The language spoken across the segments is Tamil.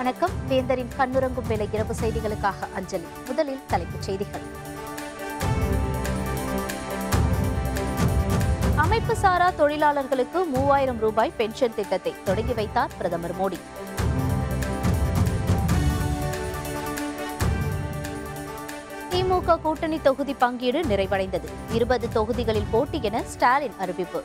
வணக்கம். வேந்தரின் கண்ணுறங்கும் வேலை இரவு செய்திகளுக்காக அஞ்சலி. முதலில் தலைப்புச் செய்திகள். அமைப்பு சாரா தொழிலாளர்களுக்கு 3000 ரூபாய் பென்ஷன் திட்டத்தை தொடங்கி வைத்தார் பிரதமர் மோடி. திமுக கூட்டணி தொகுதி பங்கீடு நிறைவடைந்தது. 20 தொகுதிகளில் போட்டி என ஸ்டாலின் அறிவிப்பு.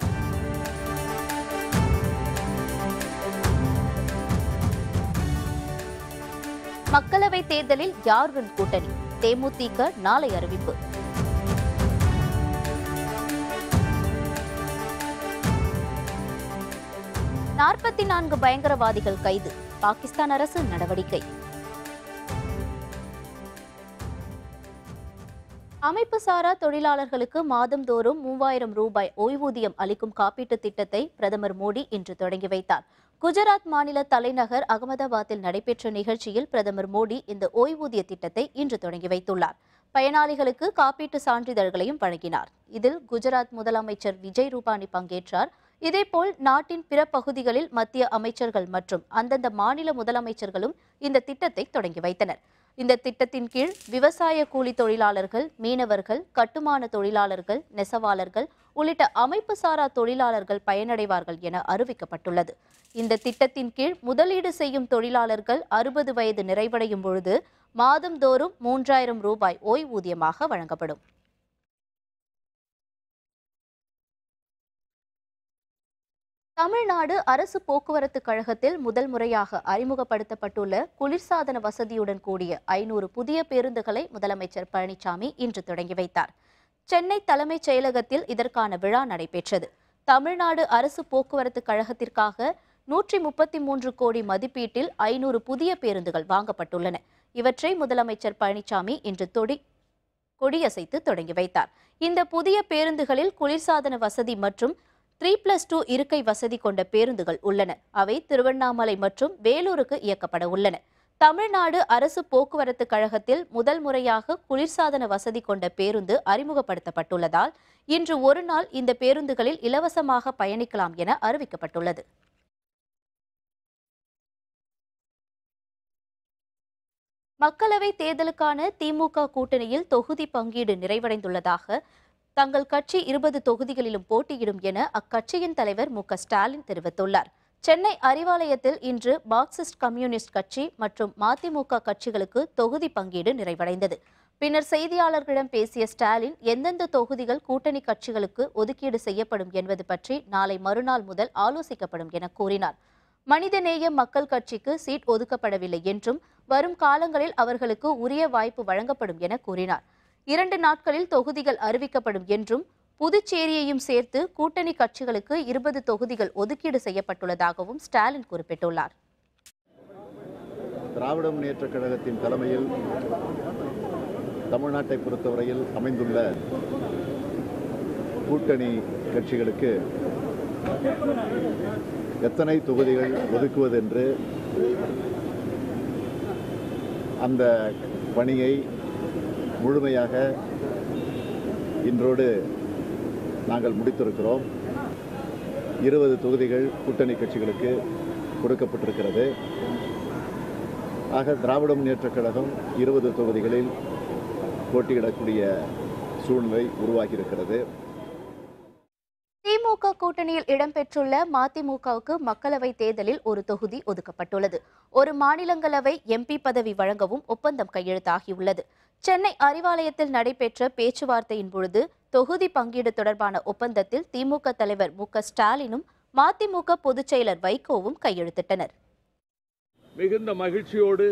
மக்களவைத் தேர்தலில் யாருடன் கூட்டணி? தேமுதிக நாளை அறிவிப்பு. நாற்பத்தி 4 பயங்கரவாதிகள் கைது. பாகிஸ்தான் அரசு நடவடிக்கை. அமைப்பு சாரா தொழிலாளர்களுக்கு மாதந்தோறும் 3000 ரூபாய் ஓய்வூதியம் அளிக்கும் காப்பீட்டுத் திட்டத்தை பிரதமர் மோடி இன்று தொடங்கி வைத்தார். குஜராத் மாநில தலைநகர் அகமதாபாத்தில் நடைபெற்ற நிகழ்ச்சியில் பிரதமர் மோடி இந்த ஓய்வூதிய திட்டத்தை இன்று தொடங்கி வைத்துள்ளார். பயனாளிகளுக்கு காப்பீட்டு சான்றிதழ்களையும் வழங்கினார். இதில் குஜராத் முதலமைச்சர் விஜய் ரூபானி பங்கேற்றார். இதேபோல் நாட்டின் பிற பகுதிகளில் மத்திய அமைச்சர்கள் மற்றும் அந்தந்த மாநில முதலமைச்சர்களும் இந்த திட்டத்தை தொடங்கி வைத்தனர். இந்த திட்டத்தின் கீழ் விவசாய கூலி தொழிலாளர்கள், மீனவர்கள், கட்டுமான தொழிலாளர்கள், நெசவாளர்கள் உள்ளிட்ட அமைப்பு சாரா தொழிலாளர்கள் பயனடைவார்கள் என அறிவிக்கப்பட்டுள்ளது. இந்த திட்டத்தின் கீழ் முதலீடு செய்யும் தொழிலாளர்கள் 60 வயது நிறைவடையும் பொழுது மாதந்தோறும் 3000 ரூபாய் ஓய்வூதியமாக வழங்கப்படும். தமிழ்நாடு அரசு போக்குவரத்து கழகத்தில் முதல் முறையாக அறிமுகப்படுத்தப்பட்டுள்ள குளிர்சாதன வசதியுடன் கூடிய 500 புதிய பேருந்துகளை முதலமைச்சர் பழனிசாமி இன்று தொடங்கி வைத்தார். சென்னை தலைமைச் செயலகத்தில் இதற்கான விழா நடைபெற்றது. தமிழ்நாடு அரசு போக்குவரத்து கழகத்திற்காக 133 கோடி மதிப்பீட்டில் 500 புதிய பேருந்துகள் வாங்கப்பட்டுள்ளன. இவற்றை முதலமைச்சர் பழனிசாமி இன்று கொடியசைத்து தொடங்கி வைத்தார். இந்த புதிய பேருந்துகளில் குளிர்சாதன வசதி மற்றும் 3+2 இருக்கை வசதி கொண்ட பேருந்துகள் உள்ளன. அவை திருவண்ணாமலை மற்றும் வேலூருக்கு இயக்கப்பட உள்ளன. தமிழ்நாடு அரசு போக்குவரத்து கழகத்தில் முதல் முறையாக குளிர்சாதன வசதி கொண்ட பேருந்து அறிமுகப்படுத்தப்பட்டுள்ளதால் இன்று ஒரு நாள் இந்த பேருந்துகளில் இலவசமாக பயணிக்கலாம் என அறிவிக்கப்பட்டுள்ளது. மக்களவை தேர்தலுக்கான திமுக கூட்டணியில் தொகுதி பங்கீடு நிறைவடைந்துள்ளதாக தங்கள் கட்சி 20 தொகுதிகளிலும் போட்டியிடும் என அக்கட்சியின் தலைவர் மு.க. ஸ்டாலின் தெரிவித்துள்ளார். சென்னை அறிவாலயத்தில் இன்று மார்க்சிஸ்ட் கம்யூனிஸ்ட் கட்சி மற்றும் மதிமுக கட்சிகளுக்கு தொகுதி பங்கீடு நிறைவடைந்தது. பின்னர் செய்தியாளர்களிடம் பேசிய ஸ்டாலின், எந்தெந்த தொகுதிகள் கூட்டணி கட்சிகளுக்கு ஒதுக்கீடு செய்யப்படும் என்பது பற்றி நாளை மறுநாள் முதல் ஆலோசிக்கப்படும் என கூறினார். மனிதநேய மக்கள் கட்சிக்கு சீட் ஒதுக்கப்படவில்லை என்றும் வரும் காலங்களில் அவர்களுக்கு உரிய வாய்ப்பு வழங்கப்படும் என கூறினார். 2 நாட்களில் தொகுதிகள் அறிவிக்கப்படும் என்றும் புதுச்சேரியையும் சேர்த்து கூட்டணி கட்சிகளுக்கு 20 தொகுதிகள் ஒதுக்கீடு செய்யப்பட்டுள்ளதாகவும் ஸ்டாலின் குறிப்பிட்டுள்ளார். திராவிட முன்னேற்றக் கழகத்தின் தலைமையில் தமிழ்நாட்டை பொறுத்தவரையில் அமைந்துள்ள கூட்டணி கட்சிகளுக்கு எத்தனை தொகுதிகள் ஒதுக்குவதென்று அந்த பணியை முழுமையாக இன்றோடு நாங்கள் முடித்திருக்கிறோம். 20 தொகுதிகள் கூட்டணி கட்சிகளுக்கு கொடுக்கப்பட்டிருக்கிறது. ஆக திராவிட முன்னேற்றக் கழகம் 20 தொகுதிகளில் போட்டியிடக்கூடிய சூழ்நிலை உருவாகியிருக்கிறது. திமுக கூட்டணியில் இடம்பெற்றுள்ள மதிமுகவுக்கு மக்களவை தேர்தலில் ஒரு தொகுதி ஒதுக்கப்பட்டுள்ளது. ஒரு மாநிலங்களவை எம்பி பதவி வழங்கவும் ஒப்பந்தம் கையெழுத்தாகியுள்ளது. சென்னை அறிவாலயத்தில் நடைபெற்ற பேச்சுவார்த்தையின் பொழுது தொகுதி பங்கீடு தொடர்பான ஒப்பந்தத்தில் திமுக தலைவர் மு.க. ஸ்டாலினும் மதிமுக பொதுச் செயலர் வைகோவும் கையெழுத்திட்டனர். மிகுந்த மகிழ்ச்சியோடு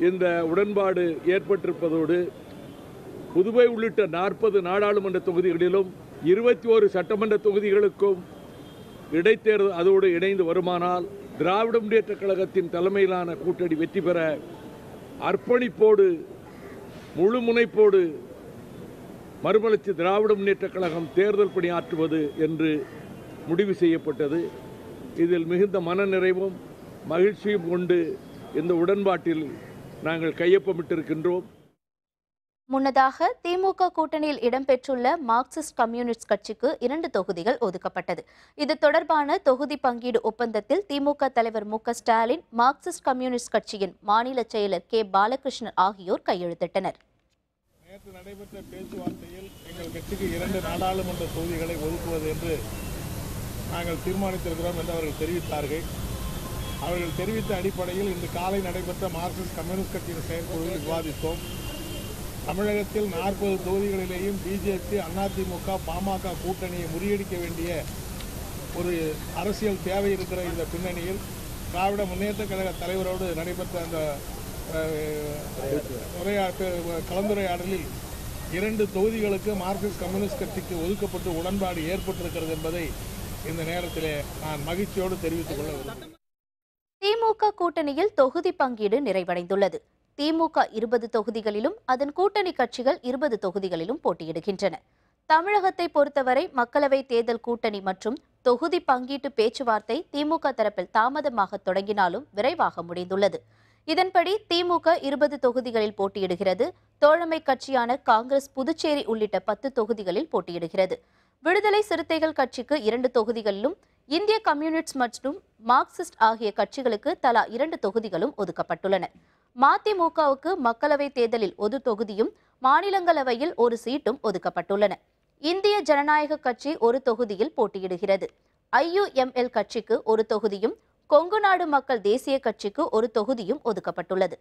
இந்த உடன்பாடு ஏற்பட்டிருப்பதோடு புதுவை உள்ளிட்ட 40 நாடாளுமன்ற தொகுதிகளிலும் 21 சட்டமன்ற தொகுதிகளுக்கும் இடைத்தேர்தல் அதோடு இணைந்து வருமானால் திராவிட முன்னேற்றக் கழகத்தின் தலைமையிலான கூட்டணி வெற்றி பெற அர்ப்பணிப்போடு முழு முனைப்போடு மறுமலர்ச்சி திராவிட முன்னேற்றக் கழகம் தேர்தல் பணியாற்றுவது என்று முடிவு செய்யப்பட்டது. இதில் மிகுந்த மனநிறைவும் மகிழ்ச்சியும் கொண்டு இந்த உடன்பாட்டில் நாங்கள் கையொப்பமிட்டிருக்கின்றோம். முன்னதாக திமுக கூட்டணியில் இடம்பெற்றுள்ள மார்க்சிஸ்ட் கம்யூனிஸ்ட் கட்சிக்கு 2 தொகுதிகள் ஒதுக்கப்பட்டது. இது தொடர்பான தொகுதி பங்கீடு ஒப்பந்தத்தில் திமுக தலைவர் மு.க.ஸ்டாலின், மார்க்சிஸ்ட் கம்யூனிஸ்ட் கட்சியின் மாநில செயலர் கே. பாலகிருஷ்ணன் ஆகியோர் கையெழுத்திட்டனர். நேற்று நடைபெற்ற பேச்சுவார்த்தையில் எங்கள் கட்சிக்கு 2 நாடாளுமன்ற தொகுதிகளை ஒதுக்குவது என்று நாங்கள் தீர்மானித்திருக்கிறோம் என்று அவர்கள் தெரிவித்தார்கள். அவர்கள் தெரிவித்த அடிப்படையில் இன்று காலை நடைபெற்ற மார்க்சிஸ்ட் கம்யூனிஸ்ட் கட்சியின் செயற்குழுவில் விவாதித்தோம். தமிழகத்தில் 40 தொகுதிகளிலேயும் பிஜேபி, அதிமுக, பாமக கூட்டணியை முறியடிக்க வேண்டிய ஒரு அரசியல் தேவை இருக்கிற இந்த பின்னணியில் திராவிட முன்னேற்ற கழக தலைவரோடு நடைபெற்ற அந்த கலந்துரையாடலில் 2 தொகுதிகளுக்கு மார்க்சிஸ்ட் கம்யூனிஸ்ட் கட்சிக்கு ஒதுக்கப்பட்டு உடன்பாடு ஏற்பட்டிருக்கிறது என்பதை இந்த நேரத்திலே நான் மகிழ்ச்சியோடு தெரிவித்துக் கொள்ள விரும்புகிறேன். திமுக கூட்டணியில் தொகுதி பங்கீடு நிறைவடைந்துள்ளது. திமுக 20 தொகுதிகளிலும் அதன் கூட்டணி கட்சிகள் 20 தொகுதிகளிலும் போட்டியிடுகின்றன. தமிழகத்தை பொறுத்தவரை மக்களவை தேர்தல் கூட்டணி மற்றும் தொகுதி பங்கீட்டு பேச்சுவார்த்தை திமுக தரப்பில் தாமதமாக தொடங்கினாலும் விரைவாக முடிந்துள்ளது. இதன்படி திமுக 20 தொகுதிகளில் போட்டியிடுகிறது. தோழமை கட்சியான காங்கிரஸ் புதுச்சேரி உள்ளிட்ட 10 தொகுதிகளில் போட்டியிடுகிறது. விடுதலை சிறுத்தைகள் கட்சிக்கு 2 தொகுதிகளிலும், இந்திய கம்யூனிஸ்ட் மற்றும் மார்க்சிஸ்ட் ஆகிய கட்சிகளுக்கு தலா 2 தொகுதிகளும் ஒதுக்கப்பட்டுள்ளன. மதிமுகவுக்கு மக்களவை தேர்தலில் 1 தொகுதியும், மாநிலங்களவையில் 1 சீட்டும் ஒதுக்கப்பட்டுள்ளன. இந்திய ஜனநாயக கட்சி 1 தொகுதியில் போட்டியிடுகிறது. IUML கட்சிக்கு 1 தொகுதியும், கொங்கு நாடு மக்கள் தேசிய கட்சிக்கு 1 தொகுதியும் ஒதுக்கப்பட்டுள்ளது.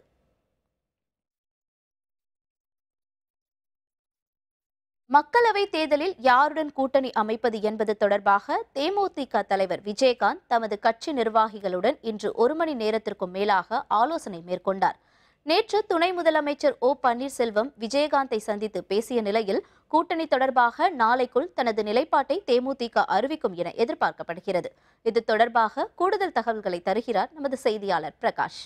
மக்களவை தேர்தலில் யாருடன் கூட்டணி அமைப்பது என்பது தொடர்பாக தேமுதிக தலைவர் விஜயகாந்த் தமது கட்சி நிர்வாகிகளுடன் இன்று 1 மணி நேரத்திற்கும் மேலாக ஆலோசனை மேற்கொண்டார். நேற்று துணை முதலமைச்சர் ஓ பன்னீர்செல்வம் விஜயகாந்தை சந்தித்து பேசிய நிலையில் கூட்டணி தொடர்பாக நாளைக்குள் தனது நிலைப்பாட்டை தேமுதிக அறிவிக்கும் என எதிர்பார்க்கப்படுகிறது. இது தொடர்பாக கூடுதல் தகவல்களை தருகிறார் நமது செய்தியாளர் பிரகாஷ்.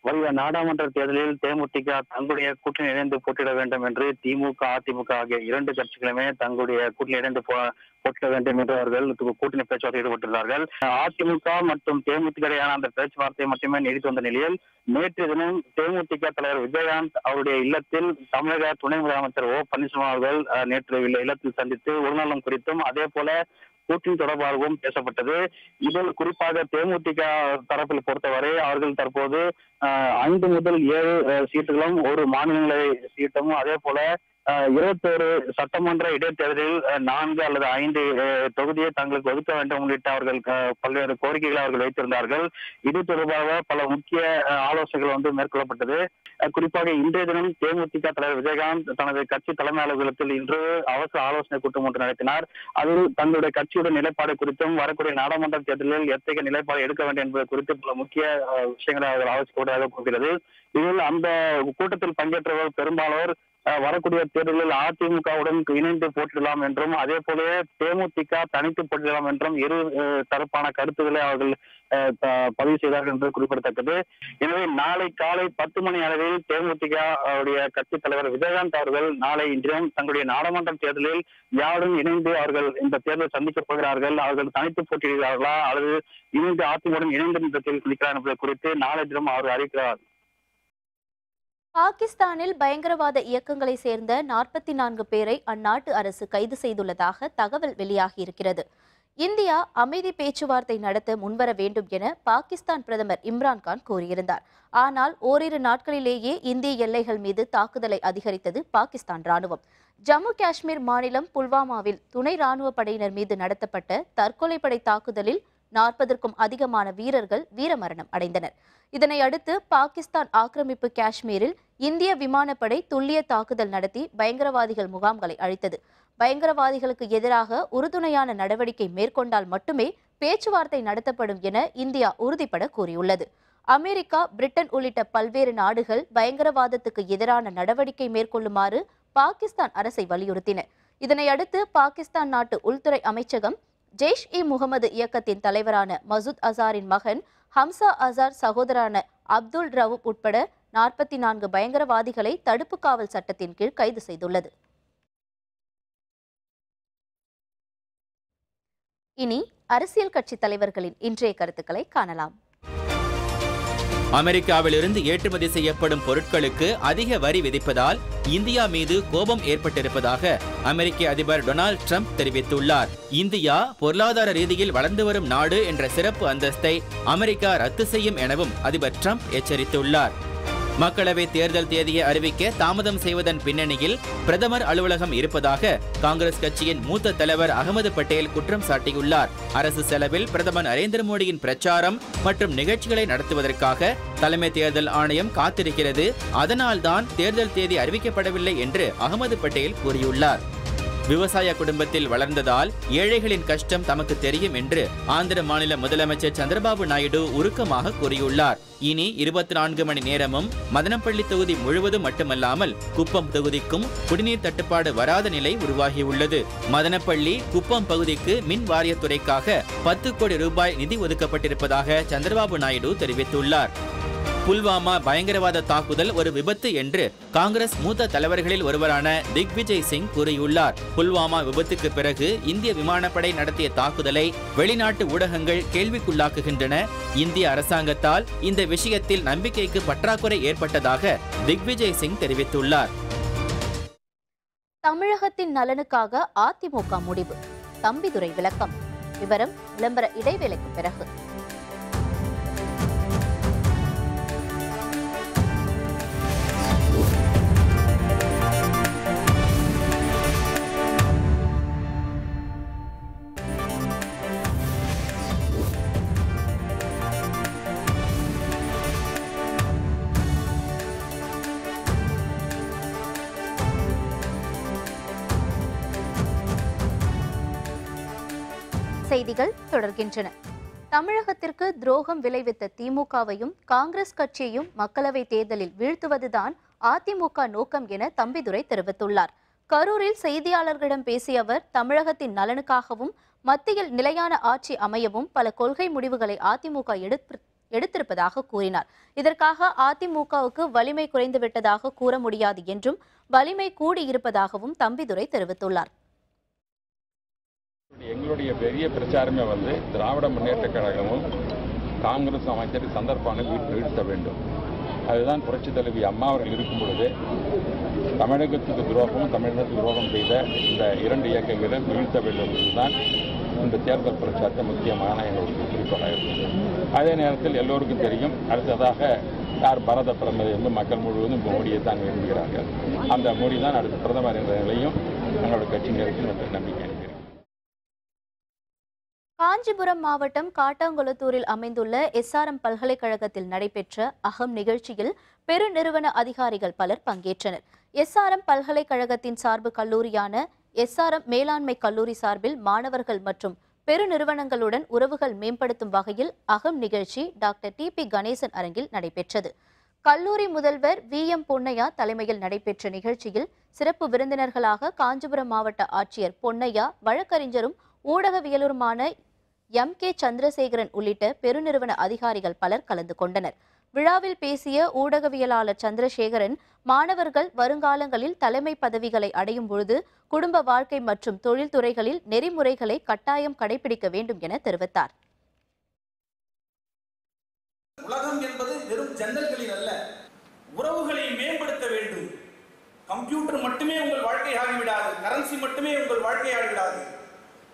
வருகிற நாடாளுமன்ற தேர்தலில் தேமுதிக தங்களுடைய கூட்டணி இணைந்து போட்டியிட வேண்டும் என்று திமுக, அதிமுக ஆகிய 2 கட்சிகளுமே தங்களுடைய கூட்டணி இணைந்து போட்டியிட வேண்டும் என்று அவர்கள் கூட்டணி பேச்சுவார்த்தை ஈடுபட்டுள்ளார்கள். அதிமுக மற்றும் தேமுதிக இடையான அந்த பேச்சுவார்த்தை மட்டுமே நீடித்து வந்த நிலையில் நேற்று தினம் தேமுதிக தலைவர் விஜயகாந்த் அவருடைய இல்லத்தில் தமிழக துணை முதலமைச்சர் ஓ பன்னீர்செல்வம் அவர்கள் நேற்று இல்லத்தில் சந்தித்து உடல்நலம் குறித்தும் அதே போல கூட்டணி தொடர்பாகவும் பேசப்பட்டது. இதில் குறிப்பாக தேமுதிக தரப்பில் பொறுத்தவரை அவர்கள் தற்போது 5 முதல் 7 சீட்டுகளும், 1 மாநிலங்களவை சீட்டும், அதே போல 21 சட்டமன்ற இடைத்தேர்தலில் 4 அல்லது 5 தொகுதியை தங்களுக்கு ஒதுக்க வேண்டும் உள்ளிட்ட அவர்கள் பல்வேறு கோரிக்கைகளை அவர்கள் வைத்திருந்தார்கள். இது தொடர்பாக பல முக்கிய ஆலோசனைகள் மேற்கொள்ளப்பட்டது. குறிப்பாக இன்றைய தினம் தேமுதிக தலைவர் விஜயகாந்த் தனது கட்சி தலைமை அலுவலகத்தில் இன்று அவசர ஆலோசனை கூட்டம் ஒன்று நடத்தினார். அதில் தங்களுடைய கட்சியுடைய நிலைப்பாடு குறித்தும் வரக்கூடிய நாடாளுமன்ற தேர்தலில் எத்தகைய நிலைப்பாடு எடுக்க வேண்டும் என்பது குறித்து பல முக்கிய விஷயங்களை அவர்கள் ஆலோசிக்கக்கூடியதாக போகிறது. இதில் அந்த கூட்டத்தில் பங்கேற்றவர் பெரும்பாலோர் வரக்கூடிய தேர்தலில் அதிமுகவுடன் இணைந்து போட்டியிடலாம் என்றும் அதே போல தேமுதிக தனித்து போட்டியிடலாம் என்றும் 2 தரப்பான கருத்துக்களை அவர்கள் பதிவு செய்தார்கள் என்று குறிப்பிடத்தக்கது. எனவே நாளை காலை 10 மணி அளவில் தேமுதிக கட்சி தலைவர் விஜயகாந்த் அவர்கள் நாளை இன்றும் தங்களுடைய நாடாளுமன்ற தேர்தலில் யாருடன் இணைந்து அவர்கள் இந்த தேர்தலை சந்திக்கப் போகிறார்கள், அவர்கள் தனித்து போட்டியிடுகிறார்களா அல்லது இணைந்து அதிமுகவுடன் இணைந்து இந்த தேர்தல் சந்திக்கிறார் என்பது குறித்து நாளை தினம் அவர் அறிவிக்கிறார். பாகிஸ்தானில் பயங்கரவாத இயக்கங்களை சேர்ந்த 44 பேரை அந்நாட்டு அரசு கைது செய்துள்ளதாக தகவல் வெளியாகியிருக்கிறது. இந்தியா அமைதி பேச்சுவார்த்தை நடத்த முன்வர வேண்டும் என பாகிஸ்தான் பிரதமர் இம்ரான்கான் கூறியிருந்தார். ஆனால் ஓரிரு நாட்களிலேயே இந்திய எல்லைகள் மீது தாக்குதலை அதிகரித்தது பாகிஸ்தான் ராணுவம். ஜம்மு காஷ்மீர் மாநிலம் புல்வாமாவில் துணை ராணுவ படையினர் மீது நடத்தப்பட்ட தற்கொலைப்படை தாக்குதலில் 40க்கும் அதிகமான வீரர்கள் வீரமரணம் அடைந்தனர். இதனை அடுத்து பாகிஸ்தான் ஆக்கிரமிப்பு காஷ்மீரில் இந்திய விமானப்படை துல்லிய தாக்குதல் நடத்தி பயங்கரவாதிகள் முகாம்களை அழித்தது. பயங்கரவாதிகளுக்கு எதிராக உறுதுணையான நடவடிக்கை மேற்கொண்டால் மட்டுமே பேச்சுவார்த்தை நடத்தப்படும் என இந்தியா உறுதிபட கூறியுள்ளது. அமெரிக்கா, பிரிட்டன் உள்ளிட்ட பல்வேறு நாடுகள் பயங்கரவாதத்துக்கு எதிரான நடவடிக்கை மேற்கொள்ளுமாறு பாகிஸ்தான் அரசை வலியுறுத்தின. இதனையடுத்து பாகிஸ்தான் நாட்டு உள்துறை அமைச்சகம் ஜெய்ஷ்-இ-முகமது இயக்கத்தின் தலைவரான மசூத் அசாரின் மகன் ஹம்சா அசார் சகோதரான அப்துல் ரவூப் உட்பட 44 பயங்கரவாதிகளை தடுப்பு காவல் சட்டத்தின் கீழ் கைது செய்துள்ளது. இனி அரசியல் கட்சி தலைவர்களின் இன்றைய கருத்துக்களை காணலாம். அமெரிக்காவிலிருந்து ஏற்றுமதி செய்யப்படும் பொருட்களுக்கு அதிக வரி விதிப்பதால் இந்தியா மீது கோபம் ஏற்பட்டிருப்பதாக அமெரிக்க அதிபர் டொனால்ட் ட்ரம்ப் தெரிவித்துள்ளார். இந்தியா பொருளாதார ரீதியில் வளர்ந்து வரும் நாடு என்ற சிறப்பு அந்தஸ்தை அமெரிக்கா ரத்து செய்யும் எனவும் அதிபர் ட்ரம்ப் எச்சரித்துள்ளார். மக்களவை தேர்தல் தேதியை அறிவிக்க தாமதம் செய்வதன் பின்னணியில் பிரதமர் அலுவலகம் இருப்பதாக காங்கிரஸ் கட்சியின் மூத்த தலைவர் அகமது பட்டேல் குற்றம் சாட்டியுள்ளார். அரசு செலவில் பிரதமர் நரேந்திர மோடியின் பிரச்சாரம் மற்றும் நிகழ்ச்சிகளை நடத்துவதற்காக தலைமை தேர்தல் ஆணையம் காத்திருக்கிறது, அதனால்தான் தேர்தல் தேதி அறிவிக்கப்படவில்லை என்று அகமது பட்டேல் கூறியுள்ளார். விவசாய குடும்பத்தில் வளர்ந்ததால் ஏழைகளின் கஷ்டம் தமக்கு தெரியும் என்று ஆந்திர மாநில முதலமைச்சர் சந்திரபாபு நாயுடு உருக்கமாக கூறியுள்ளார். இனி 24 மணி நேரமும் மதனப்பள்ளி தொகுதி முழுவதும் மட்டுமல்லாமல் குப்பம் தொகுதிக்கும் குடிநீர் தட்டுப்பாடு வராத நிலை உருவாகியுள்ளது. மதனப்பள்ளி குப்பம் பகுதிக்கு மின் வாரியத்துறைக்காக 10 கோடி ரூபாய் நிதி ஒதுக்கப்பட்டிருப்பதாக சந்திரபாபு நாயுடு தெரிவித்துள்ளார். புல்வாமா பயங்கரவாத தாக்குதல் ஒரு விபத்து என்று காங்கிரஸ் மூத்த தலைவர்களில் ஒருவரான திக்விஜய் சிங் கூறியுள்ளார். புல்வாமா விபத்துக்கு பிறகு இந்திய விமானப்படை நடத்திய தாக்குதலை வெளிநாட்டு ஊடகங்கள் கேள்விக்குள்ளாக்குகின்றன. இந்திய அரசாங்கத்தால் இந்த விஷயத்தில் நம்பிக்கைக்கு பற்றாக்குறை ஏற்பட்டதாக திக்விஜய் சிங் தெரிவித்துள்ளார். தமிழகத்தின் நலனுக்காக அதிமுக முடிவு. தம்பிதுரை விளக்கம். விவரம் விளம்பர இடைவேளைக்கு பிறகு. செய்திகள் தொடர்கின்றன. தமிழகத்திற்கு துரோகம் விளைவித்த திமுகவையும் காங்கிரஸ் கட்சியையும் மக்களவை தேர்தலில் வீழ்த்துவதுதான் அதிமுக நோக்கம் என தம்பிதுரை தெரிவித்துள்ளார். கரூரில் செய்தியாளர்களிடம் பேசிய அவர், தமிழகத்தின் நலனுக்காகவும் மத்தியில் நிலையான ஆட்சி அமையவும் பல கொள்கை முடிவுகளை அதிமுக எடுத்திருப்பதாக கூறினார். இதற்காக அதிமுகவுக்கு வலிமை குறைந்துவிட்டதாக கூற முடியாது என்றும் வலிமை கூடியிருப்பதாகவும் தம்பிதுரை தெரிவித்துள்ளார். எங்களுடைய பெரிய பிரச்சாரமே திராவிட முன்னேற்ற கழகமும் காங்கிரஸ் அமைச்சர் சந்தர்ப்பான வீழ்த்த வேண்டும். அதுதான் புரட்சி தலைவி அம்மா அவர்கள் இருக்கும் பொழுது தமிழகத்துக்கு துரோகமும் தமிழகத்துக்கு துரோகம் செய்த இந்த 2 இயக்கங்களை வீழ்த்த வேண்டும் என்பதுதான் இந்த தேர்தல் பிரச்சாரத்தை முக்கியமான எங்களுக்கு குறிப்பாக இருந்தது. அதே நேரத்தில் எல்லோருக்கும் தெரியும், அடுத்ததாக யார் பாரத பிரதமர் என்று மக்கள் முழுவதும் மோடியை தான் விரும்புகிறார்கள். அந்த மோடி தான் அடுத்த பிரதமர் என்ற நிலையும் எங்களுடைய கட்சியினருக்கு நம்பிக்கை. காஞ்சிபுரம் மாவட்டம் காட்டாங்குளத்தூரில் அமைந்துள்ள SRM பல்கலைக்கழகத்தில் நடைபெற்ற அகம் நிகழ்ச்சியில் பெருநிறுவன அதிகாரிகள் பலர் பங்கேற்றனர். SRM பல்கலைக்கழகத்தின் சார்பு கல்லூரியான SRM மேலாண்மை கல்லூரி சார்பில் மாணவர்கள் மற்றும் பெருநிறுவனங்களுடன் உறவுகள் மேம்படுத்தும் வகையில் அகம் நிகழ்ச்சி டாக்டர் TP கணேசன் அரங்கில் நடைபெற்றது. கல்லூரி முதல்வர் VM பொன்னையா தலைமையில் நடைபெற்ற நிகழ்ச்சியில் சிறப்பு விருந்தினர்களாக காஞ்சிபுரம் மாவட்ட ஆட்சியர் பொன்னையா, வழக்கறிஞரும் ஊடகவியலருமான MK சந்திரசேகரன் உள்ளிட்ட பெருநிறுவன அதிகாரிகள் பலர் கலந்து கொண்டனர். விழாவில் பேசிய ஊடகவியலாளர் சந்திரசேகரன், மாணவர்கள் வருங்காலங்களில் தலைமை பதவிகளை அடையும் பொழுது குடும்ப வாழ்க்கை மற்றும் தொழில்துறைகளில் நெறிமுறைகளை கட்டாயம் கடைபிடிக்க வேண்டும் என தெரிவித்தார். உலகம் என்பது வெறும் ஜன்னல்களில் அல்ல, உறவுகளை மேம்படுத்த வேண்டும். கம்ப்யூட்டர் மட்டுமே உங்கள் வாழ்க்கை ஆகிவிடாது, கரன்சி மட்டுமே உங்கள் வாழ்க்கை ஆகிவிடாது.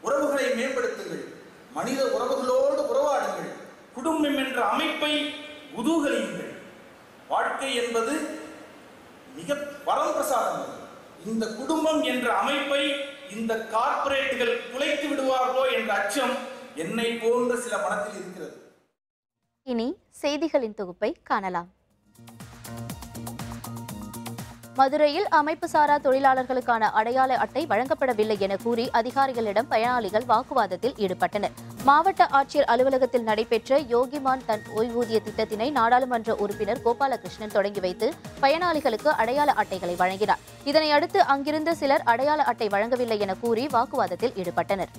உறவுகளை மேம்படுத்துங்கள், மனித உறவுகளோடு உறவாடுங்கள், குடும்பம் என்ற அமைப்பை குதூகலியுங்கள். வாழ்க்கை என்பது மிக வரப்பிரசாதம். இந்த குடும்பம் என்ற அமைப்பை இந்த கார்ப்பரேட்டுகள் குலைத்து விடுவார்களோ என்ற அச்சம் என்னை போன்ற சில மனத்தில் இருக்கிறது. இனி செய்திகளின் தொகுப்பை காணலாம். மதுரையில் அமைப்பு சாரா தொழிலாளர்களுக்கான அடையாள அட்டை வழங்கப்படவில்லை என கூறி அதிகாரிகளிடம் பயனாளிகள் வாக்குவாதத்தில் ஈடுபட்டனர். மாவட்ட ஆட்சியர் அலுவலகத்தில் நடைபெற்ற யோகிமான் தன் ஓய்வூதிய திட்டத்தினை நாடாளுமன்ற உறுப்பினர் கோபாலகிருஷ்ணன் தொடங்கி வைத்து பயனாளிகளுக்கு அடையாள அட்டைகளை வழங்கினார். இதனையடுத்து அங்கிருந்த சிலர் அடையாள அட்டை வழங்கவில்லை என கூறி வாக்குவாதத்தில் ஈடுபட்டனர்.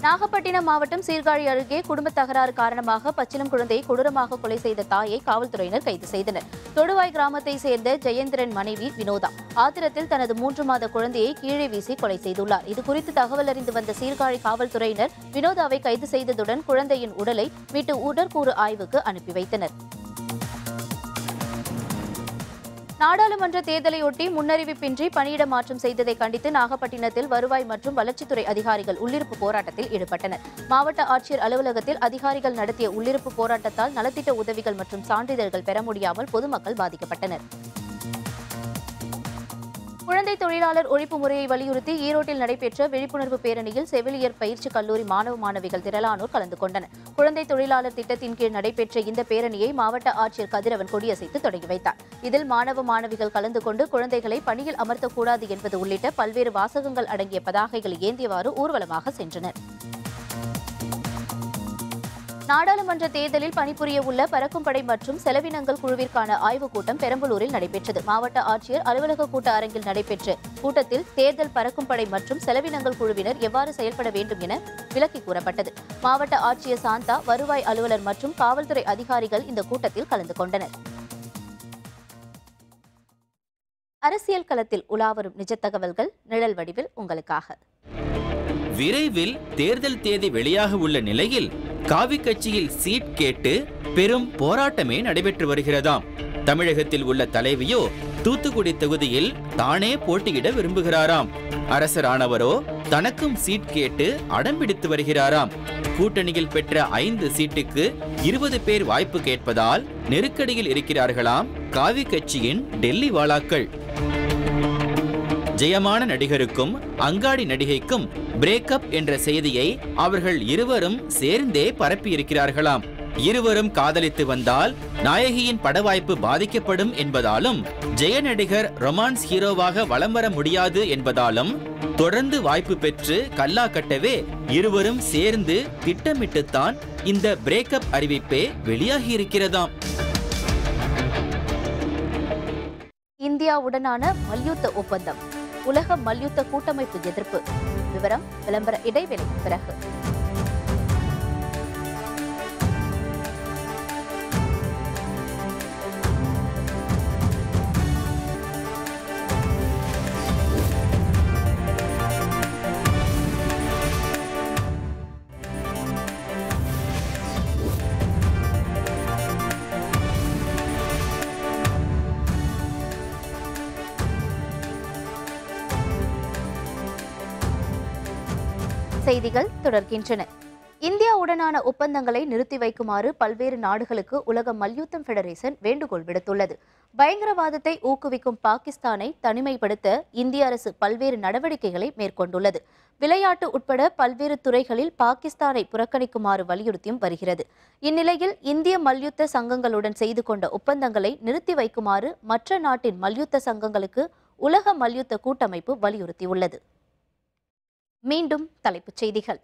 நாகப்பட்டினம் மாவட்டம் சீர்காழி அருகே குடும்ப தகராறு காரணமாக பச்சிளம் குழந்தையை கொடூரமாக கொலை செய்த தாயை காவல்துறையினர் கைது செய்தனர். தொடுவாய் கிராமத்தை சேர்ந்த ஜெயேந்திரன் மனைவி வினோதா ஆத்திரத்தில் தனது 3 மாத குழந்தையை கீழே வீசி கொலை செய்துள்ளார். இதுகுறித்து தகவல் அறிந்து வந்த சீர்காழி காவல்துறையினர் வினோதாவை கைது செய்ததுடன் குழந்தையின் உடலை மீட்டு உடற்கூறு ஆய்வுக்கு அனுப்பி வைத்தனர். நாடாளுமன்ற தேர்தலையொட்டி முன்னறிவிப்பின்றி பணியிட மாற்றம் செய்ததை கண்டித்து நாகப்பட்டினத்தில் வருவாய் மற்றும் வளர்ச்சித்துறை அதிகாரிகள் உள்ளிருப்பு போராட்டத்தில் ஈடுபட்டனர். மாவட்ட ஆட்சியர் அலுவலகத்தில் அதிகாரிகள் நடத்திய உள்ளிருப்பு போராட்டத்தால் நலத்திட்ட உதவிகள் மற்றும் சான்றிதழ்கள் பெற முடியாமல் பொதுமக்கள் பாதிக்கப்பட்டனர். குழந்தை தொழிலாளர் ஒழிப்பு முறையை வலியுறுத்தி ஈரோட்டில் நடைபெற்ற விழிப்புணர்வு பேரணியில் செவிலியர் பயிற்சி கல்லூரி மாணவ மாணவிகள் திரளானோர் கலந்து கொண்டனர். குழந்தை தொழிலாளர் திட்டத்தின் கீழ் நடைபெற்ற இந்த பேரணியை மாவட்ட ஆட்சியர் கதிரவன் கொடியசைத்து தொடங்கி வைத்தார். இதில் மாணவ மாணவிகள் கலந்து கொண்டு குழந்தைகளை பணியில் அமர்த்தக்கூடாது என்பது உள்ளிட்ட பல்வேறு வாசகங்கள் அடங்கிய பதாகைகளை ஏந்தியவாறு ஊர்வலமாக சென்றனர். நாடாளுமன்ற தேர்தலில் பணிபுரிய உள்ள பறக்கும் படை மற்றும் செலவினங்கள் குழுவிற்கான ஆய்வுக் கூட்டம் பெரம்பலூரில் நடைபெற்றது. மாவட்ட ஆட்சியர் அலுவலக கூட்ட அரங்கில் நடைபெற்ற கூட்டத்தில் தேர்தல் பறக்கும் படை மற்றும் செலவினங்கள் குழுவினர் எவ்வாறு செயல்பட வேண்டும் என விளக்கி கூறப்பட்டது. மாவட்ட ஆட்சியர் சாந்தா, வருவாய் அலுவலர் மற்றும் காவல்துறை அதிகாரிகள் இந்த கூட்டத்தில் கலந்து கொண்டனர். அரசியல் களத்தில் உலாவரும் நிஜ தகவல்கள் நிழல் வடிவில் உங்களுக்காக. விரைவில் தேர்தல் தேதி வெளியாக உள்ள நிலையில் காவி கட்சியில் சீட் கேட்டு பெரும் போராட்டமே நடைபெற்று வருகிறதாம். தமிழகத்தில் உள்ள தலைவியோ தூத்துக்குடி தொகுதியில் தானே போட்டியிட விரும்புகிறாராம். அரசரானவரோ தனக்கும் சீட் கேட்டு அடம்பிடித்து வருகிறாராம். கூட்டணியில் பெற்ற 5 சீட்டுக்கு 20 பேர் வாய்ப்பு கேட்பதால் நெருக்கடியில் இருக்கிறார்களாம் காவி கட்சியின் டெல்லி வாலாக்கள். ஜெயமான நடிகருக்கும் அங்காடி நடிகைக்கும் பிரேக்கப் என்ற செய்தியை அவர்கள் இருவரும் சேர்ந்தே பரப்பியிருக்கிறார்களாம். இருவரும் காதலித்து வந்தால் நாயகியின் பட வாய்ப்பு பாதிக்கப்படும் என்பதாலும் ஜெய நடிகர் ரொமான்ஸ் ஹீரோவாக வலம் வர முடியாது என்பதாலும் தொடர்ந்து வாய்ப்பு பெற்று கல்லா கட்டவே இருவரும் சேர்ந்து திட்டமிட்டுத்தான் இந்த பிரேக்கப் அறிவிப்பே வெளியாகி இருக்கிறதாம். இந்தியாவுடனான மல்யுத்த ஒப்பந்தம், உலக மல்யுத்த கூட்டமைப்பு எதிர்ப்பு. விவரம் விளம்பர இடைவெளிக்கு பிறகு. செய்திகள் தொடர்கின்றன. இந்தியாவுடனான ஒப்பந்தங்களை நிறுத்தி வைக்குமாறு பல்வேறு நாடுகளுக்கு உலக மல்யுத்தம் ஃபெடரேஷன் வேண்டுகோள் விடுத்துள்ளது. பயங்கரவாதத்தை ஊக்குவிக்கும் பாகிஸ்தானை தனிமைப்படுத்த இந்திய அரசு பல்வேறு நடவடிக்கைகளை மேற்கொண்டுள்ளது. விளையாட்டு உட்பட பல்வேறு துறைகளில் பாகிஸ்தானை புறக்கணிக்குமாறு வலியுறுத்தியும் வருகிறது. இந்நிலையில் இந்திய மல்யுத்த சங்கங்களுடன் செய்து கொண்ட ஒப்பந்தங்களை நிறுத்தி வைக்குமாறு மற்ற நாட்டின் மல்யுத்த சங்கங்களுக்கு உலக மல்யுத்த கூட்டமைப்பு வலியுறுத்தியுள்ளது. மீண்டும் தலைப்புச் செய்திகள்.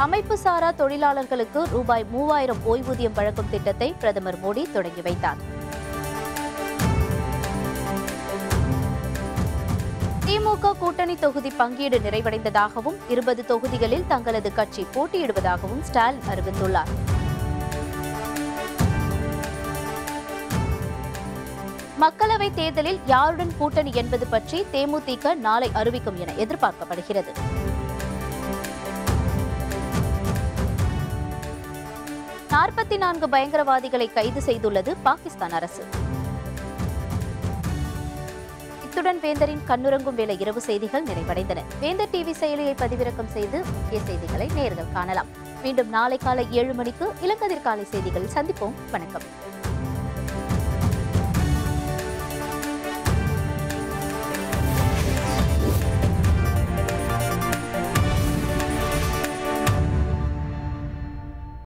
அமைப்பு சாரா தொழிலாளர்களுக்கு ரூபாய் 3000 ஓய்வூதியம் வழங்கும் திட்டத்தை பிரதமர் மோடி தொடங்கி வைத்தார். திமுக கூட்டணி தொகுதி பங்கீடு நிறைவடைந்ததாகவும் 20 தொகுதிகளில் தங்களது கட்சி போட்டியிடுவதாகவும் ஸ்டாலின் அறிவித்துள்ளார். மக்களவை தேர்தலில் யாருடன் கூட்டணி என்பது பற்றி தேமுதிக நாளை அறிவிக்கும் என எதிர்பார்க்கப்படுகிறது. பயங்கரவாதிகளை கைது செய்துள்ளது பாகிஸ்தான் அரசு. இத்துடன் வேந்தரின் கண்ணுறங்கும் வேளை இரவு செய்திகள் நிறைவடைந்தன. வேந்தர் டிவி செயலியை பதிவிறக்கம் செய்து முக்கிய செய்திகளை நேயர்கள் காணலாம். மீண்டும் நாளை காலை 7 மணிக்கு இளங்கதிர் காலை செய்திகளில் சந்திப்போம். வணக்கம்.